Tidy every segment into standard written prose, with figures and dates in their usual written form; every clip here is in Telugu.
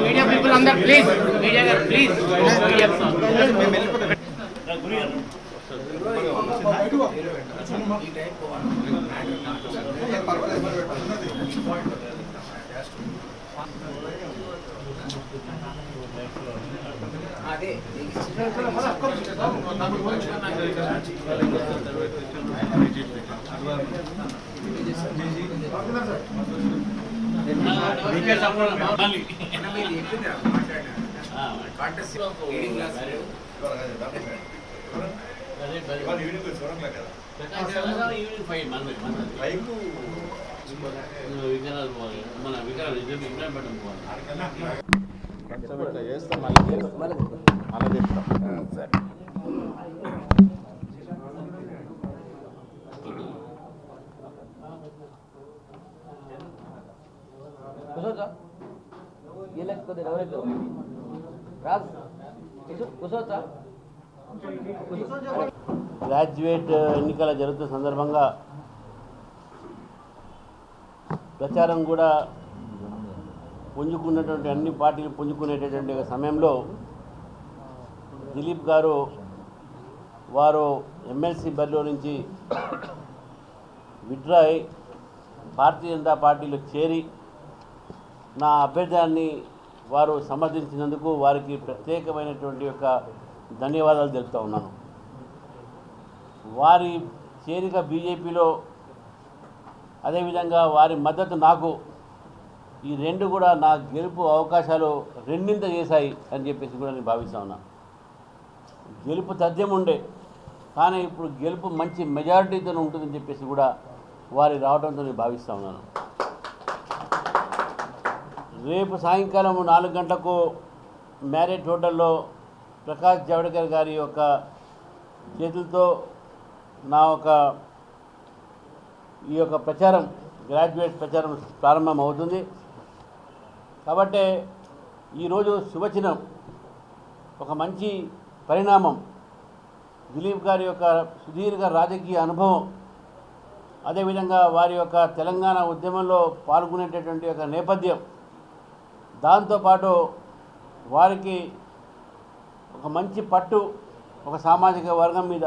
మీడియా పీపుల్ అందరూ ప్లీజ్, మీడియా గారు ప్లీజ్, మీడియా అదే గ్రాడ్యుయేట్ ఎన్నికల జరుగుతున్న సందర్భంగా ప్రచారం కూడా పుంజుకున్నటువంటి అన్ని పార్టీలు పుంజుకునేటటువంటి సమయంలో దిలీప్ గారు వారు ఎమ్మెల్సీ బరిలో నుంచి విత్డ్రా అయి భారతీయ జనతా పార్టీలో చేరి నా అభ్యర్థాన్ని వారు సమర్థించినందుకు వారికి ప్రత్యేకమైనటువంటి యొక్క ధన్యవాదాలు తెలుపుతూ ఉన్నాను. వారి చేరిక బీజేపీలో, అదేవిధంగా వారి మద్దతు నాకు, ఈ రెండు కూడా నా గెలుపు అవకాశాలు రెండింత చేశాయి అని చెప్పేసి కూడా నేను భావిస్తూ ఉన్నాను. గెలుపు తథ్యం ఉండే, కానీ ఇప్పుడు గెలుపు మంచి మెజారిటీతో ఉంటుందని చెప్పేసి కూడా వారి రావడంతో నేను భావిస్తూ ఉన్నాను. రేపు సాయంకాలం 4 గంటలకు మ్యారేజ్ హోటల్లో ప్రకాష్ జవడేకర్ గారి యొక్క చేతులతో ఈ యొక్క ప్రచారం, గ్రాడ్యుయేట్ ప్రచారం ప్రారంభం అవుతుంది. కాబట్టి ఈరోజు శుభచిహ్నం, ఒక మంచి పరిణామం. దిలీప్ గారి యొక్క సుదీర్ఘ రాజకీయ అనుభవం, అదేవిధంగా వారి యొక్క తెలంగాణ ఉద్యమంలో పాల్గొనేటటువంటి యొక్క నేపథ్యం, దాంతోపాటు వారికి ఒక మంచి పట్టు ఒక సామాజిక వర్గం మీద,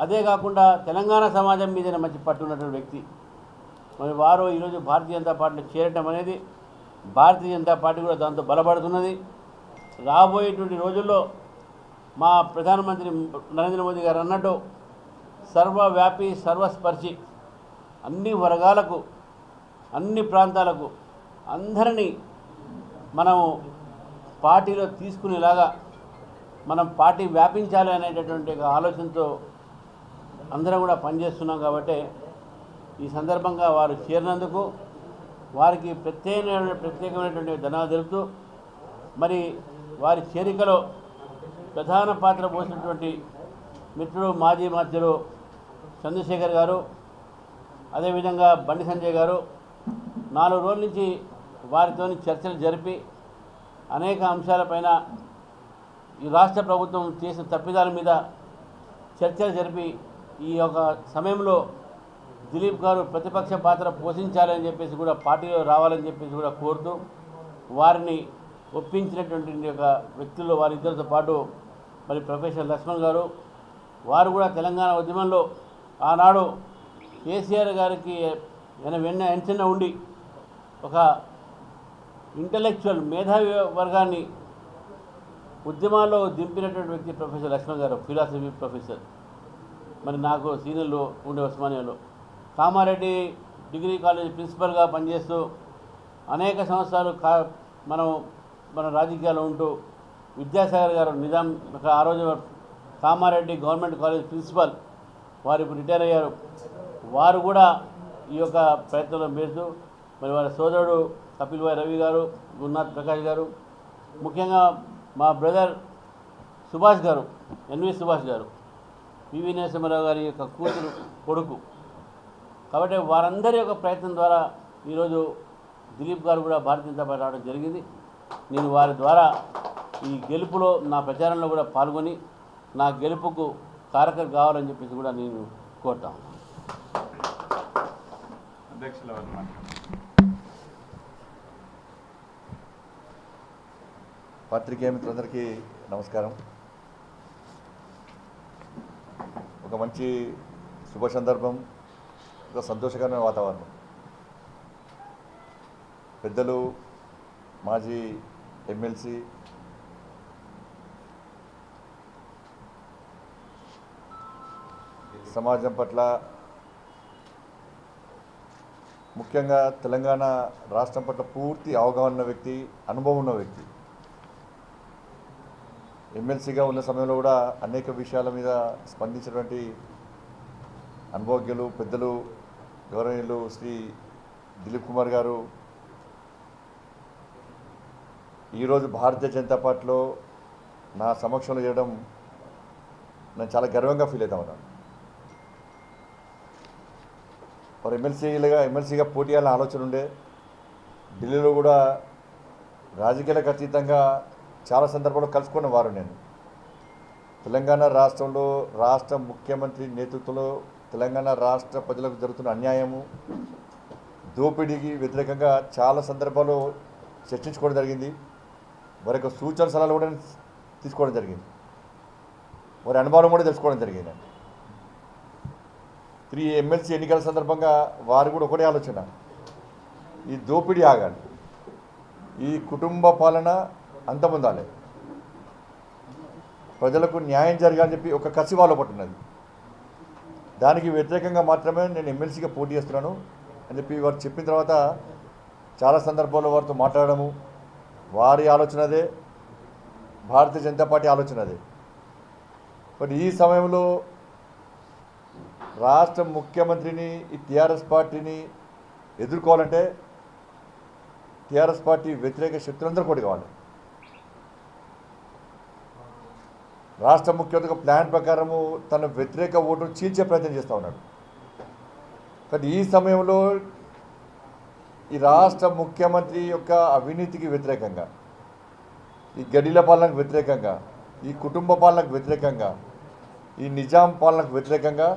అదే కాకుండా తెలంగాణ సమాజం మీద మంచి పట్టు ఉన్నటువంటి వ్యక్తి. మరి వారు ఈరోజు భారతీయ జనతా పార్టీలో చేరటం అనేది, భారతీయ జనతా పార్టీ కూడా దాంతో బలపడుతున్నది. రాబోయేటువంటి రోజుల్లో మా ప్రధానమంత్రి నరేంద్ర మోదీ గారు అన్నట్టు సర్వవ్యాపి సర్వస్పర్శి, అన్ని వర్గాలకు, అన్ని ప్రాంతాలకు, అందరినీ మనము పార్టీలో తీసుకునేలాగా మనం పార్టీ వ్యాపించాలి అనేటటువంటి ఆలోచనతో అందరం కూడా పనిచేస్తున్నాం. కాబట్టి ఈ సందర్భంగా వారు చేరినందుకు వారికి ప్రత్యేకమైనటువంటి ధన్యవాదాలు తెలుపుతూ, మరి వారి చేరికలో ప్రధాన పాత్ర పోసినటువంటి మిత్రుడు మాజీ మంత్రులు చంద్రశేఖర్ గారు, అదేవిధంగా బండి సంజయ్ గారు 4 రోజుల నుంచి వారితో చర్చలు జరిపి అనేక అంశాలపైన, ఈ రాష్ట్ర ప్రభుత్వం చేసిన తప్పిదాల మీద చర్చలు జరిపి, ఈ యొక్క సమయంలో దిలీప్ గారు ప్రతిపక్ష పాత్ర పోషించాలని చెప్పేసి కూడా, పార్టీలో రావాలని చెప్పేసి కూడా కోరుతూ, వారిని ఒప్పించినటువంటి యొక్క వ్యక్తుల్లో వారిద్దరితో పాటు మరి ప్రొఫెసర్ లక్ష్మణ్ గారు, వారు కూడా తెలంగాణ ఉద్యమంలో ఆనాడు కేసీఆర్ గారికి వెన్న ఉండి ఒక ఇంటలెక్చువల్ మేధావి వర్గాన్ని ఉద్యమాల్లో దింపినటువంటి వ్యక్తి ప్రొఫెసర్ లక్ష్మణ్ గారు, ఫిలాసఫీ ప్రొఫెసర్. మరి నాకు సీనియర్లో ఉండే ఉస్మానియాలో కామారెడ్డి డిగ్రీ కాలేజ్ ప్రిన్సిపల్గా పనిచేస్తూ అనేక సంవత్సరాలు మన రాజకీయాల్లో ఉంటూ, విద్యాసాగర్ గారు నిజాం ఆ రోజు కామారెడ్డి గవర్నమెంట్ కాలేజ్ ప్రిన్సిపల్, వారు ఇప్పుడు రిటైర్ అయ్యారు. వారు కూడా ఈ యొక్క ప్రయత్నంలో మేరుతూ, మరి వారి సోదరుడు కపిల్ భాయ్ రవి గారు, గురునాథ్ ప్రకాష్ గారు, ముఖ్యంగా మా బ్రదర్ సుభాష్ గారు, ఎన్వి సుభాష్ గారు, పివి నరసింహారావు గారి యొక్క కూతురు కొడుకు. కాబట్టి వారందరి యొక్క ప్రయత్నం ద్వారా ఈరోజు దిలీప్ గారు కూడా భారతీయ జనతా పార్టీ రావడం జరిగింది. నేను వారి ద్వారా ఈ గెలుపులో, నా ప్రచారంలో కూడా పాల్గొని నా గెలుపుకు కారకం కావాలని చెప్పేసి కూడా నేను కోరుతాను. పాత్రికేయ మిత్రులందరికీ నమస్కారం. ఒక మంచి శుభ సందర్భం, ఒక సంతోషకరమైన వాతావరణం. పెద్దలు, మాజీ ఎమ్మెల్సీ, సమాజం పట్ల, ముఖ్యంగా తెలంగాణ రాష్ట్రం పట్ల పూర్తి అవగాహన ఉన్న వ్యక్తి, అనుభవం ఉన్న వ్యక్తి. ఎమ్మెల్సీగా ఉన్న సమయంలో కూడా అనేక విషయాల మీద స్పందించినటువంటి అనుభవజ్ఞులు, పెద్దలు, గౌరవనీయులు శ్రీ దిలీప్ కుమార్ గారు ఈరోజు భారతీయ జనతా పార్టీలో నా సమక్షంలో చేయడం నేను చాలా గర్వంగా ఫీల్ అవుతా ఉన్నాను. వారు ఎమ్మెల్సీగా పోటీ చేయాలని ఆలోచన ఉండే. ఢిల్లీలో కూడా రాజకీయాలకు అతీతంగా చాలా సందర్భాల్లో కలుసుకున్న వారు. నేను తెలంగాణ రాష్ట్రంలో రాష్ట్ర ముఖ్యమంత్రి నేతృత్వంలో తెలంగాణ రాష్ట్ర ప్రజలకు జరుగుతున్న అన్యాయము, దోపిడీకి వ్యతిరేకంగా చాలా సందర్భాల్లో చర్చించుకోవడం జరిగింది. వారి యొక్క సూచన సలహాలు కూడా తీసుకోవడం జరిగింది. వారి అనుభవం కూడా తెలుసుకోవడం జరిగింది. 3 ఎమ్మెల్సీ ఎన్నికల సందర్భంగా వారు కూడా ఒకటే ఆలోచన, ఈ దోపిడీ ఆగాలి, ఈ కుటుంబ పాలన అంతమొందాలి, ప్రజలకు న్యాయం జరగాలని చెప్పి ఒక కసి వాళ్ళ పట్టున్నది. దానికి వ్యతిరేకంగా మాత్రమే నేను ఎమ్మెల్సీగా పోటీ చేస్తున్నాను అని చెప్పి వారు చెప్పిన తర్వాత చాలా సందర్భాల్లో వారితో మాట్లాడము, వారి ఆలోచన అదే, భారతీయ జనతా పార్టీ ఆలోచన అదే. బట్ ఈ సమయంలో రాష్ట్ర ముఖ్యమంత్రిని, ఈ టీఆర్ఎస్ పార్టీని ఎదుర్కోవాలంటే టీఆర్ఎస్ పార్టీ వ్యతిరేక శక్తులందరూ కూడా కావాలి. రాష్ట్ర ముఖ్యమంత్రి ప్లాన్ ప్రకారము తన వ్యతిరేక ఓటును చీల్చే ప్రయత్నం చేస్తూ ఉన్నాడు. కానీ ఈ సమయంలో ఈ రాష్ట్ర ముఖ్యమంత్రి యొక్క అవినీతికి వ్యతిరేకంగా, ఈ గడిల పాలనకు వ్యతిరేకంగా, ఈ కుటుంబ పాలనకు వ్యతిరేకంగా, ఈ నిజాం పాలనకు వ్యతిరేకంగా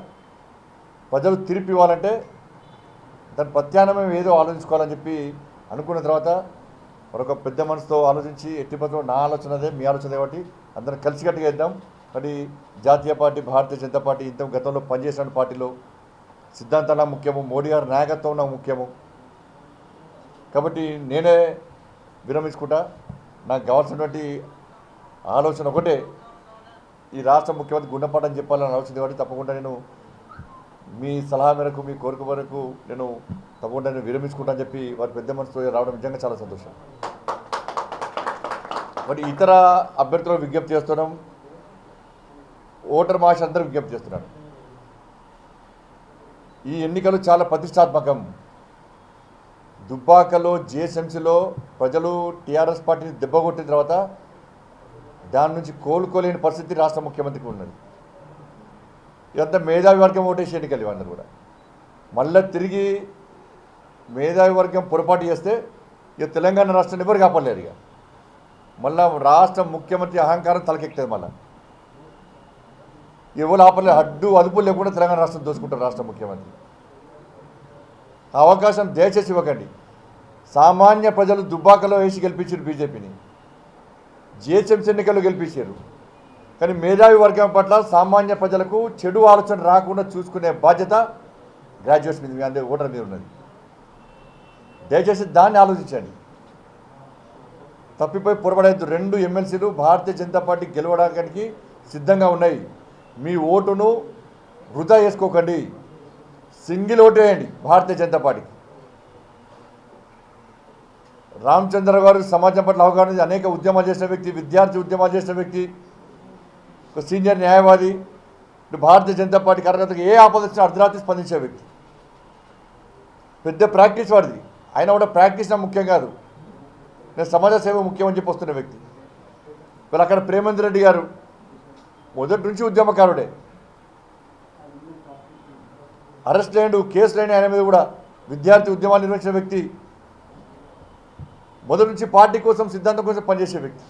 ప్రజలు తీర్పు ఇవ్వాలంటే దాని ప్రత్యామ్నాయం ఏదో ఆలోచించుకోవాలని చెప్పి అనుకున్న తర్వాత మరొక పెద్ద మనసుతో ఆలోచించి ఎట్టి పద్ధతిలో నా ఆలోచన అదే, మీ ఆలోచన కాబట్టి అందరం కలిసికట్టుగా ఇద్దాం. మరి జాతీయ పార్టీ భారతీయ జనతా పార్టీ ఇంత గతంలో పనిచేసిన పార్టీలో సిద్ధాంతాల ముఖ్యము, మోడీ గారి నాయకత్వం నాకు ముఖ్యము. కాబట్టి నేనే విరమించుకుంటా. నాకు కావాల్సినటువంటి ఆలోచన ఒకటే, ఈ రాష్ట్ర ముఖ్యమంత్రి గుండెపాఠం చెప్పాలని ఆలోచన కాబట్టి తప్పకుండా నేను మీ సలహా మేరకు, మీ కోరిక మేరకు నేను తప్పకుండా విరమించుకుంటానని చెప్పి వారి పెద్ద మనసుతో రావడం నిజంగా చాలా సంతోషం. మరి ఇతర అభ్యర్థులకు విజ్ఞప్తి చేస్తున్నాం, ఓటర్ మహాశయులు అందరూ విజ్ఞప్తి చేస్తున్నాను. ఈ ఎన్నికలు చాలా ప్రతిష్టాత్మకం. దుబ్బాకలో జిహెచ్ఎంసీలో ప్రజలు టీఆర్ఎస్ పార్టీని దెబ్బకొట్టిన తర్వాత దాని నుంచి కోలుకోలేని పరిస్థితి రాష్ట్ర ముఖ్యమంత్రికి ఉన్నది. ఇదంతా మేధావి వర్గం ఓటేసి ఎన్నికలు ఇవన్నీ కూడా. మళ్ళీ తిరిగి మేధావి వర్గం పొరపాటు చేస్తే ఇక తెలంగాణ రాష్ట్రాన్ని ఎవరు కాపాడలేరు. ఇక మళ్ళీ రాష్ట్ర ముఖ్యమంత్రి అహంకారం తలకెక్కుతుంది. మళ్ళీ ఎవరు ఆపలేదు, అడ్డు అదుపు లేకుండా తెలంగాణ రాష్ట్రం దోచుకుంటారు రాష్ట్ర ముఖ్యమంత్రి. ఆ అవకాశం దయచేసి ఇవ్వకండి. సామాన్య ప్రజలు దుబ్బాకలో వేసి గెలిపించారు బీజేపీని, జిహెచ్ఎంసీ ఎన్నికల్లో గెలిపించారు. కానీ మేధావి వర్గం పట్ల సామాన్య ప్రజలకు చెడు ఆలోచన రాకుండా చూసుకునే బాధ్యత గ్రాడ్యుయేట్స్ మీద, అందరి ఓటర్ మీద ఉన్నది. దయచేసి దాన్ని ఆలోచించండి, తప్పిపోయి పొరపడేద్దు. 2 ఎమ్మెల్సీలు భారతీయ జనతా పార్టీ గెలవడానికి సిద్ధంగా ఉన్నాయి. మీ ఓటును వృధా చేసుకోకండి, సింగిల్ ఓటు వేయండి భారతీయ జనతా పార్టీకి. రామచంద్ర గారు సమాజం పట్ల అవగాహన, అనేక ఉద్యమాలు చేసిన వ్యక్తి, విద్యార్థి ఉద్యమాలు చేసిన వ్యక్తి, ఒక సీనియర్ న్యాయవాది. భారతీయ జనతా పార్టీ కార్యకర్తలకు ఏ ఆపద వచ్చినా అర్ధరాత్రి స్పందించే వ్యక్తి. పెద్ద ప్రాక్టీస్ వాడిది. ఆయన కూడా ప్రాక్టీస్ నా ముఖ్యం కాదు, నేను సమాజ సేవ ముఖ్యమని చెప్పి వస్తున్న వ్యక్తి. వీళ్ళు అక్కడ ప్రేమేంద్ర రెడ్డి గారు మొదటి నుంచి ఉద్యమకారుడే. అరెస్ట్ అయ్యాడు, కేసులు అయిన ఆయన మీద కూడా విద్యార్థి ఉద్యమాలు నిర్వహించిన వ్యక్తి. మొదటి నుంచి పార్టీ కోసం, సిద్ధాంతం కోసం పనిచేసే వ్యక్తి.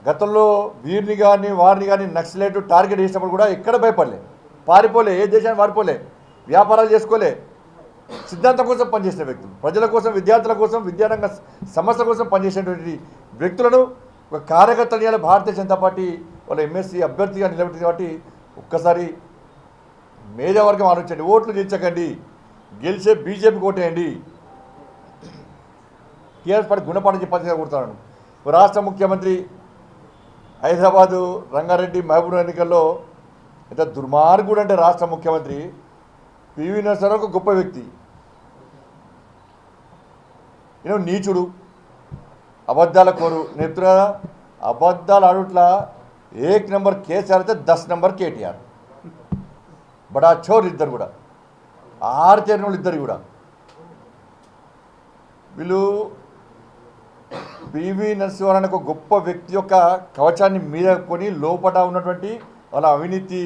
గతంలో వీరిని కానీ వారిని కానీ నక్సలైట్ టార్గెట్ చేసినప్పుడు కూడా ఎక్కడ భయపడలే, పారిపోలే, ఏ దేశాన్ని పారిపోలే, వ్యాపారాలు చేసుకోలే. సిద్ధాంతం కోసం పనిచేసిన వ్యక్తులు, ప్రజల కోసం, విద్యార్థుల కోసం, విద్యారంగ సమస్యల కోసం పనిచేసినటువంటి వ్యక్తులను ఒక కార్యకర్తలు భారతీయ జనతా పార్టీ వాళ్ళ ఎంఎస్సీ అభ్యర్థిగా నిలబెట్టింది. కాబట్టి ఒక్కసారి మేధావర్గం ఆలోచించండి, ఓట్లు చేర్చకండి, గెలిచే బీజేపీ ఓటేయండి. టీఆర్ఎస్ పార్టీ గుణపాఠం చెప్పాల్సిందిగా కోరుతున్నాను. రాష్ట్ర ముఖ్యమంత్రి హైదరాబాదు రంగారెడ్డి మహబూబ్ ఎన్నికల్లో ఎంత దుర్మార్గుడు అంటే రాష్ట్ర ముఖ్యమంత్రి పివి నరసింహారావు ఒక గొప్ప వ్యక్తి, ఈయన నీచుడు, అబద్ధాల కోరు. నేను చెప్తున్నా కదా, అబద్ధాలు ఆడుట్లా 1 నెంబర్ కేసీఆర్ అయితే 10 నెంబర్ కేటీఆర్. బడా చోర్ ఇద్దరు కూడా, 6 తేరినోళ్ళు ఇద్దరు కూడా. వీళ్ళు పివి నరసింహారావు ఒక గొప్ప వ్యక్తి యొక్క కవచాన్ని మీద కొని లోపల ఉన్నటువంటి వాళ్ళ అవినీతి,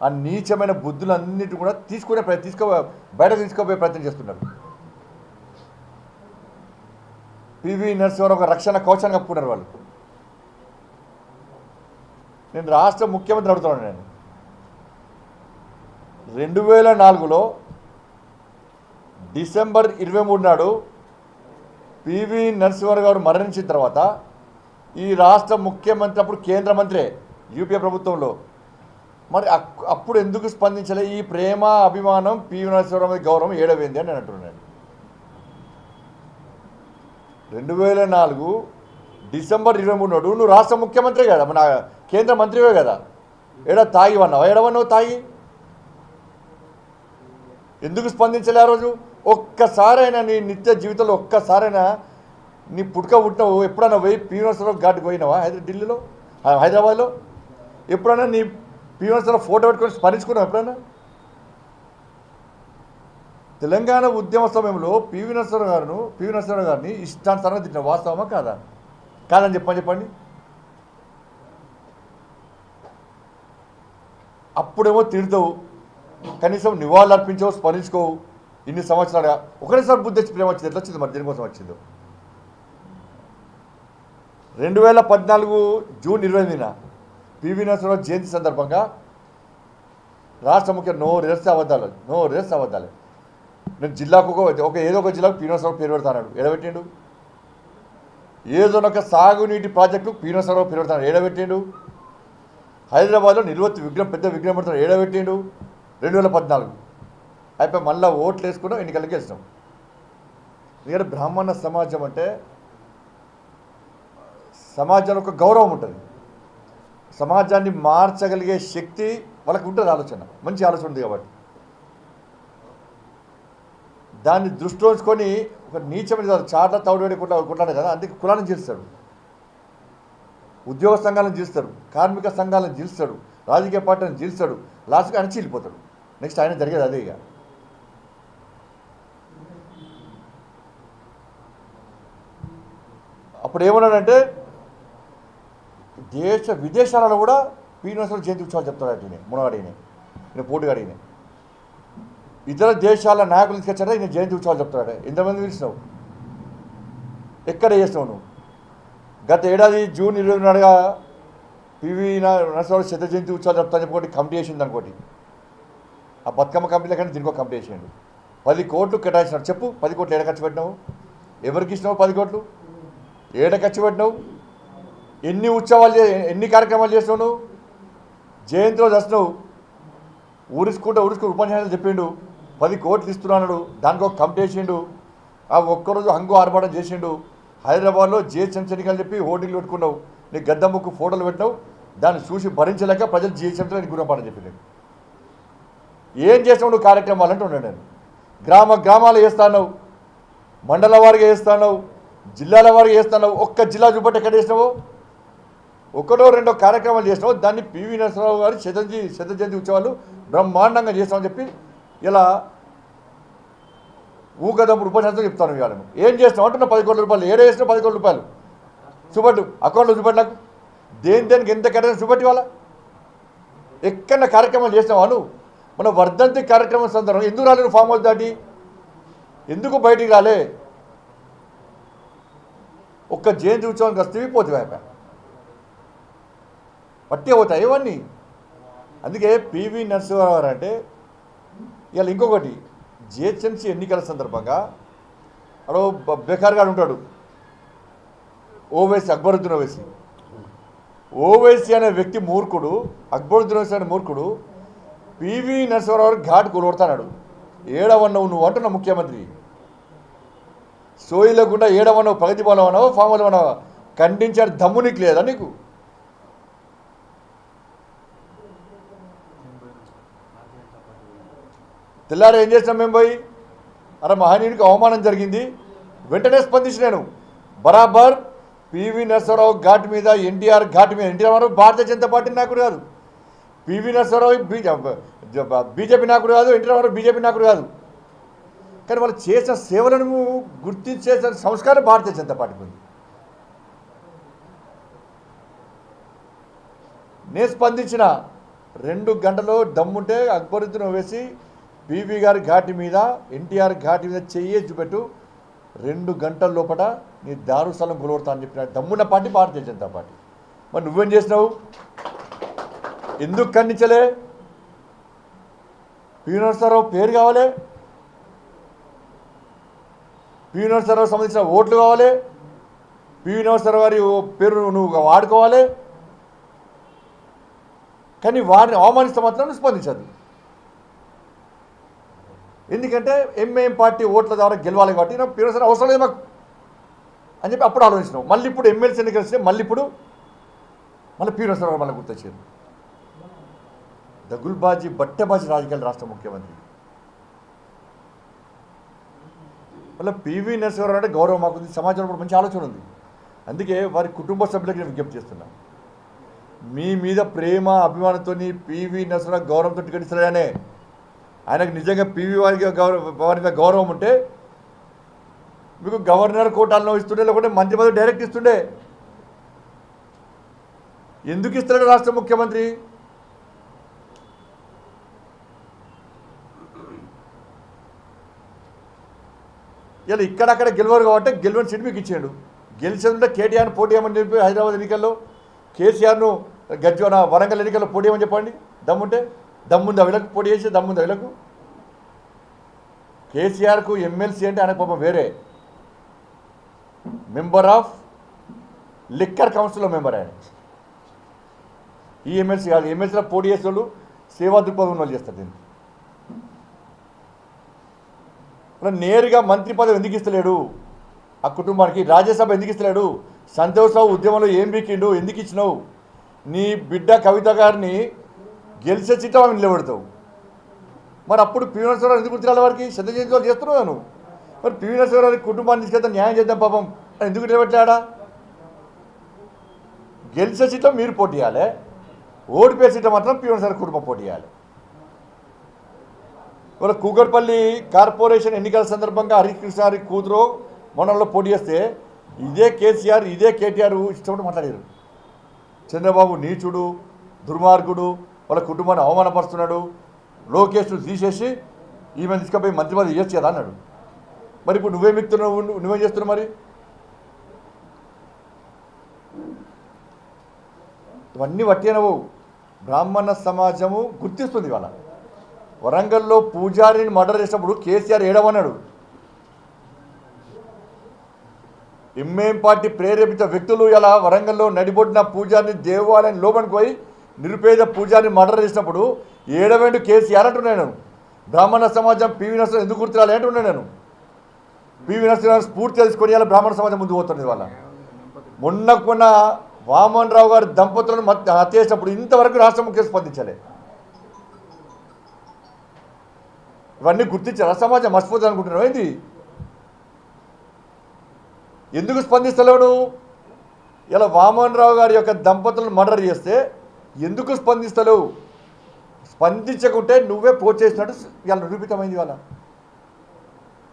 ఆ నీచమైన బుద్ధులన్నిటి కూడా బయటకు తీసుకోబోయే ప్రయత్నం చేస్తున్నారు. పివి నరసింహారావు ఒక రక్షణ కవచాన్ని కప్పుకున్నారు వాళ్ళు. నేను రాష్ట్ర ముఖ్యమంత్రి అడుగుతున్నాను. నేను 2004లో డిసెంబర్ 23 నాడు పివి నరసింహారావు గారు మరణించిన తర్వాత ఈ రాష్ట్ర ముఖ్యమంత్రి, అప్పుడు కేంద్ర మంత్రే యూపీఏ ప్రభుత్వంలో, మరి అప్పుడు ఎందుకు స్పందించలే? ఈ ప్రేమ అభిమానం పివి నరసింహారావు గౌరవం ఏడవేంది అని నేను అంటున్నాను. 2004 డిసెంబర్ 23 నాడు నువ్వు రాష్ట్ర ముఖ్యమంత్రి కదా, మన కేంద్ర మంత్రివే కదా, తాగి వన్నావా? ఏడవన్నావు తాగి? ఎందుకు స్పందించలే ఆ రోజు? ఒక్కసారైనా నీ నిత్య జీవితంలో ఒక్కసారైనా నీ పుట్టినావు ఎప్పుడైనా పోయి పివి నరసింహారావు ఘాట్కి పోయినావా? ఢిల్లీలో, హైదరాబాద్లో ఎప్పుడైనా నీ పివి నరసింహారావు ఫోటో పెట్టుకొని స్మరించుకున్నావు ఎప్పుడైనా? తెలంగాణ ఉద్యమ సమయంలో పివి నరసింహారావు గారిని ఇష్టానుసారంగా తిట్టిన వాస్తవమా కాదా? కాదని చెప్పండి. అప్పుడేమో తిడతావు, కనీసం నివాళులు అర్పించవు, స్మరించుకోవు. ఇన్ని సంవత్సరాలుగా ఒకటేసారి బుద్ధి వచ్చి ప్రేమ వచ్చింది. ఎట్లా వచ్చింది మరి? దేనికోసం వచ్చిందో? 2014 జూన్ 28న పివి నరసింహారావు జయంతి సందర్భంగా రాష్ట్ర ముఖ్య నో రివర్స్ అబద్ధాలు. నేను జిల్లాకు ఏదో ఒక జిల్లాకు పివి నరసింహారావు పేరు పెడతాడు. ఎడబెట్టిండు. ఏదో ఒక సాగునీటి ప్రాజెక్టు పివి నరసింహారావు పేరు పెడతాడు. ఎడబెట్టిండు. హైదరాబాద్లో నిలువెత్తు విగ్రహం, పెద్ద విగ్రహం పెడతాడు. ఎడబెట్టిండు. 2014 అయిపోయి మళ్ళీ ఓట్లు వేసుకున్నాం, ఎన్నికలకి వేసినాం. ఎందుకంటే బ్రాహ్మణ సమాజం అంటే సమాజంలో ఒక గౌరవం ఉంటుంది, సమాజాన్ని మార్చగలిగే శక్తి వాళ్ళకి ఉంటుంది. ఆలోచన, మంచి ఆలోచన ఉంది. కాబట్టి దాన్ని దృష్టిలో ఉంచుకొని ఒక నీచమైన చాట్ల తౌడేడి కొట్లాడు కదా, అందుకే కులాన్ని జీలుస్తాడు, ఉద్యోగ సంఘాలను జీలుస్తాడు, కార్మిక సంఘాలను జీలుస్తాడు, రాజకీయ పార్టీలను జీలుస్తాడు. లాస్ట్గా ఆయన చీలిపోతాడు. నెక్స్ట్ ఆయన జరిగేది అదే. ఇక అప్పుడు ఏమన్నాడంటే విదేశాలలో కూడా పివి నరసింహారావు జయంతి ఉత్సవాలు చెప్తాడు. మునగాడిని, నేను పోటుగాడిని, ఇతర దేశాల నాయకులు తీసుకొచ్చారా ఈయన జయంతి ఉత్సవాలు చెప్తాడు. ఎంతమంది పిలిచినావు? ఎక్కడ చేసినావు నువ్వు? గత ఏడాది జూన్ 20 నాడుగా పివి నరసింహారావు శత జయంతి ఉత్సవాలు చెప్తాను చెప్పి కమిటీ వేసింది అనుకోటి. ఆ బతుకమ్మ కమిటీలో కానీ దీనికి ఒక కమిటీ వేసిండు. 10 కోట్లు కేటాయించినాడు. చెప్పు, 10 కోట్లు ఏడ ఖర్చు పెట్టినావు? ఎవరికి ఇచ్చినావు 10 కోట్లు? ఏడ ఖర్చు పెట్టినావు? ఎన్ని ఉత్సవాలు, ఎన్ని కార్యక్రమాలు చేసినావు నువ్వు? జయంతి రోజు వస్తున్నావు, ఊరుసుకుంటూ ఉపన్యాసాలు చెప్పిండు, 10 కోట్లు ఇస్తున్నాడు. దానికి ఒక కమిటీ వేసిండు. ఆ ఒక్కరోజు హంగు ఆర్భాటం చేసిండు. హైదరాబాద్లో జిహెచ్ఎంసీ ఎన్నికలు చెప్పి హోర్డింగ్లు పెట్టుకున్నావు, నీ గద్దముక్కు ఫోటోలు పెట్టినావు. దాన్ని చూసి భరించలేక ప్రజలు జిహెచ్ఎంసీలో నీకు గుణపాఠం చెప్పినావు. ఏం చేసినావు నువ్వు కార్యక్రమాలు అంటే ఉన్నాడు. నేను గ్రామాలు వేస్తాను, మండల వారిగా వేస్తాను, జిల్లాల వారిగా వేస్తాను. ఒక్క జిల్లా చూపట్టి ఎక్కడ చేసినావు? ఒకటో రెండో కార్యక్రమాలు చేసినావు. దాన్ని పివి నరసింహారావు గారు శత జయంతి ఉత్సవాలు బ్రహ్మాండంగా చేస్తామని చెప్పి ఇలా ఊగదప్పుడు ఉపన్యాసం చెప్తాను. ఇవాళ ఏం చేసినావు అంటున్నా? 10 కోట్ల రూపాయలు ఏడో వేసినా 10 కోట్ల రూపాయలు చూపట్టు, అకౌంట్లో చూపట్టు. నాకు దేనికి ఎంత కట్టినా చూపట్టి. వాళ్ళ ఎక్కడ కార్యక్రమాలు చేసినావా నువ్వు? మన వర్ధంతి కార్యక్రమం సందర్భంగా ఎందుకు రాలేదు? ఫామ్ హౌస్ దాటి ఎందుకు బయటికి రాలే? ఒక్క జయంతి ఉత్సవానికి వస్తేవి పోతే పట్టే పోతాయి ఇవన్నీ. అందుకే పివి నరసింహారావు అంటే ఇవాళ ఇంకొకటి జిహెచ్ఎంసీ ఎన్నికల సందర్భంగా అడో బెకార్ గారు ఉంటాడు, ఓవైసీ, అక్బరుద్దీన్ ఓవైసీ. ఓవైసీ అనే వ్యక్తి మూర్ఖుడు, అక్బరుద్దీన్ ఓవైసీ అనే మూర్ఖుడు పివి నరసింహారావు ఘాట్ కొడతాడు. ఏడవన్నావు నువ్వు అంటున్నా ముఖ్యమంత్రి, సోయి లేకుండా ఏడవన్నావు, ప్రగతి భవనం అన్నావు, ఫామ్ హౌస్ అన్నావు, ఖండించాడు దమ్ము నీకు లేదా నీకు? తెల్లారు ఏం చేసినాం మేము పోయి, అరే మహనీయునికి అవమానం జరిగింది, వెంటనే స్పందించి నేను బరాబర్ పివి నరసింహారావు ఘాట్ మీద, ఎన్టీఆర్ ఘాట్ మీద, ఎన్టీఆర్ భారతీయ జనతా పార్టీ నాయకుడు కాదు, పివి నరసింహారావు బీజేపీ నాయకుడు కాదు, ఎన్టీఆర్ బీజేపీ నాయకుడు కాదు, కానీ వాళ్ళు చేసిన సేవలను గుర్తించేసిన సంస్కారం భారతీయ జనతా పార్టీకి ఉంది. నేను స్పందించిన 2 గంటలో దమ్ముంటే అక్బరుద్దీన్ ఓవైసీ పివి గారి ఘాటి మీద, ఎన్టీఆర్ ఘాటి మీద చెయ్యేసి చూపెట్టు, 2 గంటల లోపల నీ దారుస్థలం కొలవడతా అని చెప్పిన దమ్మున్న పార్టీ భారతీయ జనతా పార్టీ. మరి నువ్వేం చేసినావు? ఎందుకు ఖండించలే? పివి నరసింహారావు పేరు కావాలి, పివి నరసింహారావు సంబంధించిన ఓట్లు కావాలి, పివి నరసింహారావు గారి పేరు నువ్వు వాడుకోవాలి, కానీ వారిని అవమానిస్తే మాత్రం నువ్వు స్పందించదు. ఎందుకంటే ఎంఐఎం పార్టీ ఓట్ల ద్వారా గెలవాలి కాబట్టి నాకు పివి నరసింహారావు అవసరం లేదు మాకు అని చెప్పి అప్పుడు ఆలోచించినావు. మళ్ళీ ఇప్పుడు ఎమ్మెల్సీ ఎన్నికలు వస్తే మళ్ళీ పివి నరసింహారావు మళ్ళీ గుర్తొచ్చారు. దగుల్బాజీ, బట్టెబాజీ రాజకీయాలు రాష్ట్ర ముఖ్యమంత్రి. మళ్ళీ పివి నరసింహారావు అంటే గౌరవం మాకుంది, సమాజంలో కూడా మంచి ఆలోచన ఉంది. అందుకే వారి కుటుంబ సభ్యులకు నేను విజ్ఞప్తి చేస్తున్నా, మీ మీద ప్రేమ అభిమానంతో పివి నరసింహారావు గౌరవంతో టికెట్ ఇస్తాడనే, ఆయనకు నిజంగా పివి వారి మీద గౌరవం ఉంటే మీకు గవర్నర్ కోటాలను ఇస్తుండే, లేకుంటే మంత్రి పదవి డైరెక్ట్ ఇస్తుండే. ఎందుకు ఇస్తాడు రాష్ట్ర ముఖ్యమంత్రి? ఇలా ఇక్కడక్కడ గెలవరు కాబట్టి గెలవని సీట్ మీకు ఇచ్చాడు. గెలిచిందంటే కేటీఆర్ను పోటీ చేయమని చెప్పి హైదరాబాద్ ఎన్నికల్లో, కేసీఆర్ను వరంగల్ ఎన్నికల్లో పోటీ చేయమని చెప్పండి. దమ్ముంటే, దమ్ముంది అవిలకు పోటీ చేసి, దమ్ముంది అవిలకు. కేసీఆర్కు ఎమ్మెల్సీ అంటే ఆయన పాపం వేరే, మెంబర్ ఆఫ్ లిక్కర్ కౌన్సిల్లో మెంబర్ ఆయన. ఈ ఎమ్మెల్సీ కాదు, ఎమ్మెల్సీలో పోటీ చేసే వాళ్ళు సేవా దృక్పథం ఉన్న వాళ్ళు చేస్తారు. దీన్ని నేరుగా మంత్రి పదవి ఎందుకు ఇస్తలేడు ఆ కుటుంబానికి? రాజ్యసభ ఎందుకు ఇస్తలేడు? సంతోషరావు ఉద్యమంలో ఏం బీకిండు, ఎందుకు ఇచ్చినావు? నీ బిడ్డ కవిత గారిని గెలిచే చిట్టం ఆమె నిలబెడతావు. మరి అప్పుడు పివి నరసింహారావు ఎందుకు గుర్తురాలి? వారికి శ్రద్ధ చేయించాలి చేస్తున్నావు నువ్వు. మరి పివి నరసింహారావు కుటుంబాన్ని తీసుకెళ్తే న్యాయం చేద్దాం పాపం ఎందుకు నిలబెట్టాడా? గెలిచే చిట్టం మీరు పోటీ చేయాలి, ఓడిపోయే చిట్టం మాత్రం పివి నరసింహారావు కుటుంబం పోటీ చేయాలి. ఇవాళ కూకట్పల్లి కార్పొరేషన్ ఎన్నికల సందర్భంగా హరీష్ కృష్ణ గారి కూతురు మొన్నలో పోటీ చేస్తే ఇదే కేసీఆర్, ఇదే కేటీఆర్ ఇష్టపడి మాట్లాడారు. చంద్రబాబు నీచుడు, దుర్మార్గుడు, వాళ్ళ కుటుంబాన్ని అవమానపరుస్తున్నాడు, లోకేష్ను తీసేసి ఈమె తీసుకుపోయి మంత్రి పదవి ఇవ్వచ్చు కదా అన్నాడు. మరి ఇప్పుడు నువ్వేం ఎక్కుతున్నావు, నువ్వేం చేస్తున్నావు? మరి ఇవన్నీ వట్టినవు. బ్రాహ్మణ సమాజము గుర్తిస్తుంది. వాళ్ళ వరంగల్లో పూజారిని మర్డర్ చేసినప్పుడు కేసీఆర్ ఏడవన్నాడు. ఎంఐఎం పార్టీ ప్రేరేపిత వ్యక్తులు ఇలా వరంగల్లో నడిబొడ్డిన పూజారిని దేవాలయం లోపలికి పోయి నిరుపేద పూజారిని మర్డర్ చేసినప్పుడు ఏడవేండు కేసీఆర్ అంటున్నాను. బ్రాహ్మణ సమాజం పివి నరసింహారావు ఎందుకు గుర్తురాలి అంటున్నాను నేను. పివి నరసింహారావు స్ఫూర్తి తెలుసుకొని ఇలా బ్రాహ్మణ సమాజం ముందు పోతుంది. వాళ్ళ మొన్న వామన్ రావు గారి దంపతులను హత్య చేసినప్పుడు ఇంతవరకు రాష్ట్ర ముఖ్యమంత్రి స్పందించాలి. ఇవన్నీ గుర్తించారా? సమాజం మర్చిపోతుంది అనుకుంటున్నావు ఏంది? ఎందుకు స్పందిస్తలేడు? ఇలా వామన్ రావు గారి యొక్క దంపతులను మర్డర్ చేస్తే ఎందుకు స్పందిస్తలేవు? స్పందించకుంటే నువ్వే ప్రోత్సహిస్తున్నట్టు ఇవాళ నిరూపితమైంది. వాళ్ళ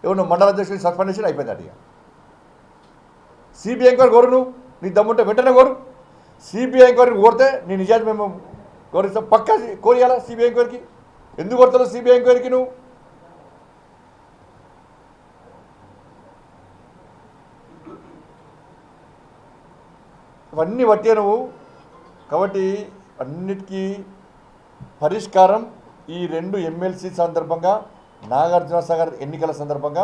ఎవరు మండల అధ్యక్షుడిని సస్పెండ్ చేసి అయిపోయింది. అటు సిబిఐ ఎంక్వైరీ కోరు, నువ్వు నీ దమ్ముంటే వెంటనే కోరు. సిబిఐ ఎంక్వైరీని కోరితే నీ నిజాన్ని మేము గౌరవిస్తాం. పక్కా కోరియాలా సిబిఐ ఎంక్వైరీకి? ఎందుకు కొడతావు సిబిఐ ఎంక్వైరీకి? నువ్వు ఇవన్నీ వట్టే నువ్వు. కాబట్టి అన్నిటికీ పరిష్కారం ఈ 2 ఎమ్మెల్సీ సందర్భంగా నాగార్జున సాగర్ ఎన్నికల సందర్భంగా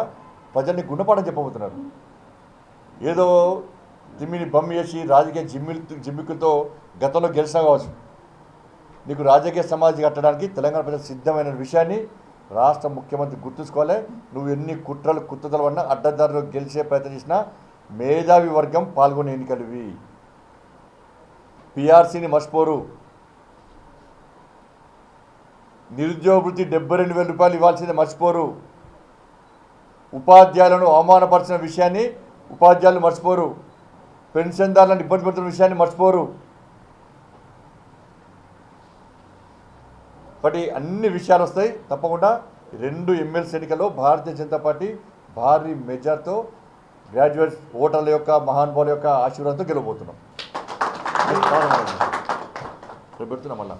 ప్రజల్ని గుణపాఠం చెప్పబోతున్నారు. ఏదో తిమ్మిని బమ్మి చేసి రాజకీయ జిమ్మికులతో గతంలో గెలిచినా కావచ్చు, నీకు రాజకీయ సమాజం కట్టడానికి తెలంగాణ ప్రజలు సిద్ధమైన విషయాన్ని రాష్ట్ర ముఖ్యమంత్రి గుర్తుంచుకోవాలి. నువ్వు ఎన్ని కుట్రలు కుత్తదలు అన్నా అడ్డదారులు గెలిచే ప్రయత్నం చేసినా మేధావి వర్గం పాల్గొనే ఎన్నికలు ఇవి. పిఆర్సీని మర్చిపోరు. నిరుద్యోగ వృత్తి 72,000 రూపాయలు ఇవ్వాల్సిందే మర్చిపోరు. ఉపాధ్యాయులను అవమానపరిచిన విషయాన్ని ఉపాధ్యాయులు మర్చిపోరు. పెన్షన్దారులను ఇబ్బంది పెడుతున్న విషయాన్ని మర్చిపోరు. కాబట్టి అన్ని విషయాలు వస్తాయి తప్పకుండా. 2 ఎమ్మెల్సీ ఎన్నికల్లో భారతీయ జనతా పార్టీ భారీ మెజార్టీతో గ్రాడ్యుయేట్ ఓటర్ల యొక్క మహానుభావుల యొక్క ఆశీర్వాదంతో గెలవబోతున్నాం. పెడుతున్నాం మళ్ళా.